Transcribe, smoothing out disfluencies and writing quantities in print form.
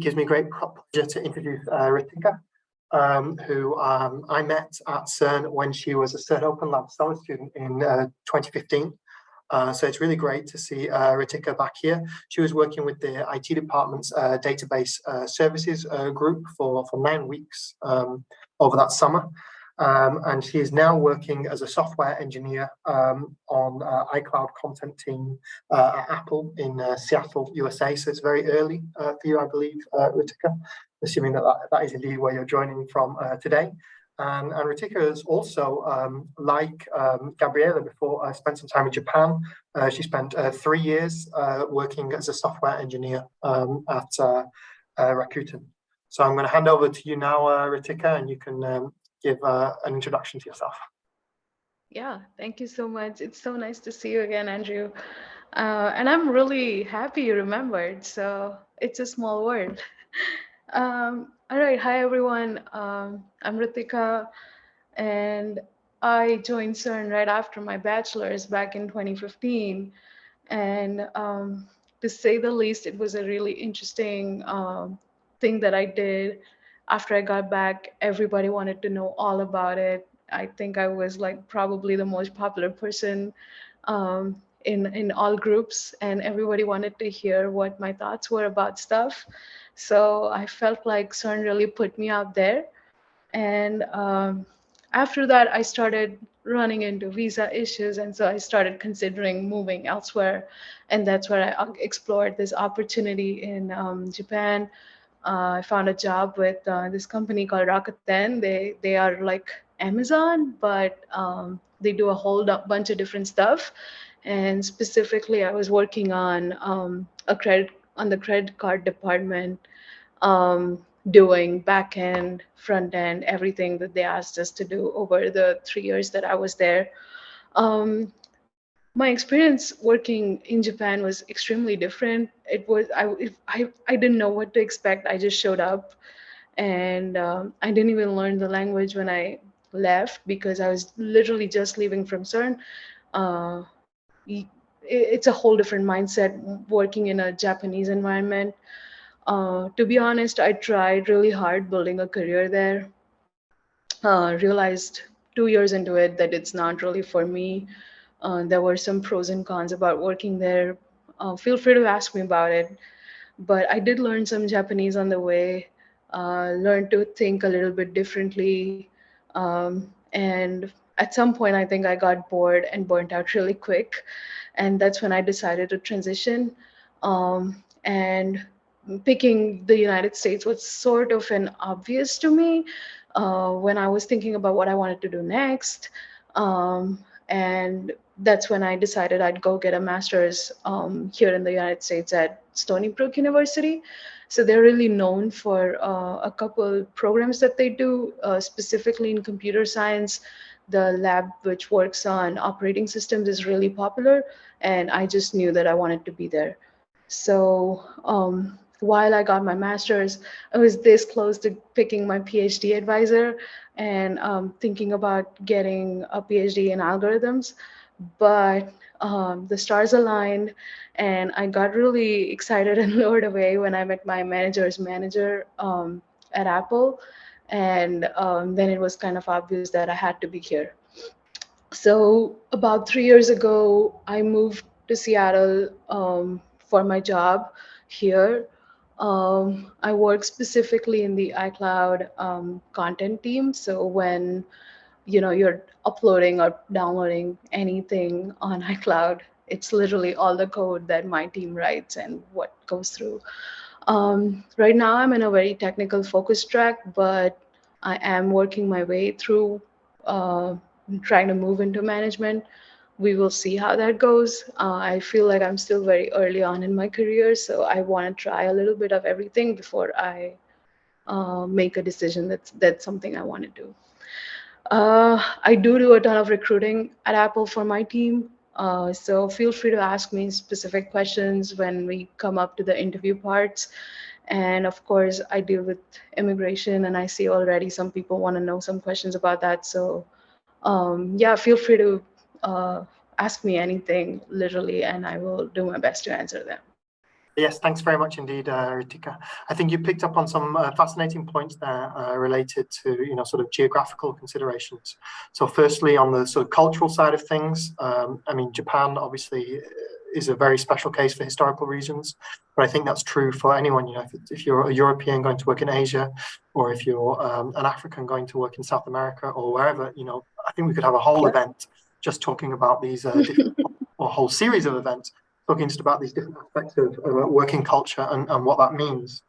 gives me great pleasure to introduce Ritika, who I met at CERN when she was a CERN Open Lab Scholar student in 2015. So it's really great to see Ritika back here. She was working with the IT department's database services group for 9 weeks over that summer. And she is now working as a software engineer on iCloud content team at Apple in Seattle, USA. So it's very early for you, I believe, Ritika, assuming that is indeed where you're joining from today. And Ritika has also, like Gabriela before, spent some time in Japan. She spent 3 years working as a software engineer at Rakuten. So I'm going to hand over to you now, Ritika, and you can give an introduction to yourself. Yeah, thank you so much. It's so nice to see you again, Andrew. And I'm really happy you remembered. So it's a small world. All right, hi everyone. I'm Ritika, and I joined CERN right after my bachelor's back in 2015. And to say the least, it was a really interesting thing that I did. After I got back, everybody wanted to know all about it. I think I was like probably the most popular person in all groups, and everybody wanted to hear what my thoughts were about stuff. So I felt like CERN really put me out there. And after that, I started running into visa issues. And so I started considering moving elsewhere. And that's where I explored this opportunity in Japan. I found a job with this company called Rakuten. They are like Amazon, but they do a whole bunch of different stuff. And specifically, I was working on the credit card department, doing back end, front end, everything that they asked us to do over the 3 years that I was there. Um, my experience working in Japan was extremely different. It was I didn't know what to expect. I just showed up, and I didn't even learn the language when I left because I was literally just leaving from CERN. Uh, it's a whole different mindset working in a Japanese environment. To be honest, I tried really hard building a career there. Realized 2 years into it that it's not really for me. There were some pros and cons about working there. Feel free to ask me about it. But I did learn some Japanese on the way, learned to think a little bit differently. And at some point, I think I got bored and burnt out really quick. And that's when I decided to transition. And picking the United States was sort of an obvious to me when I was thinking about what I wanted to do next. And that's when I decided I'd go get a master's here in the United States at Stony Brook University. So they're really known for a couple programs that they do, specifically in computer science. The lab which works on operating systems is really popular, and I just knew that I wanted to be there. So while I got my master's, I was this close to picking my PhD advisor and thinking about getting a PhD in algorithms. But the stars aligned, and I got really excited and lured away when I met my manager's manager at Apple. And then it was kind of obvious that I had to be here. So about 3 years ago, I moved to Seattle for my job here. I work specifically in the iCloud content team. So when you're uploading or downloading anything on iCloud, it's literally all the code that my team writes and what goes through. Right now, I'm in a very technical focus track, but I am working my way through uh, trying to move into management. We will see how that goes. I feel like I'm still very early on in my career, so I want to try a little bit of everything before I make a decision that's something I want to do. I do a ton of recruiting at Apple for my team. So feel free to ask me specific questions when we come up to the interview parts. And of course, I deal with immigration, and I see already some people want to know some questions about that. So yeah, feel free to ask me anything, literally, and I will do my best to answer them. Yes, thanks very much indeed, Ritika. I think you picked up on some fascinating points there related to, sort of geographical considerations. So, firstly, on the sort of cultural side of things, I mean, Japan obviously is a very special case for historical reasons, but I think that's true for anyone. If you're a European going to work in Asia, or if you're an African going to work in South America or wherever, I think we could have a whole event just talking about these different, or a whole series of events talking just about these different aspects of working culture and what that means.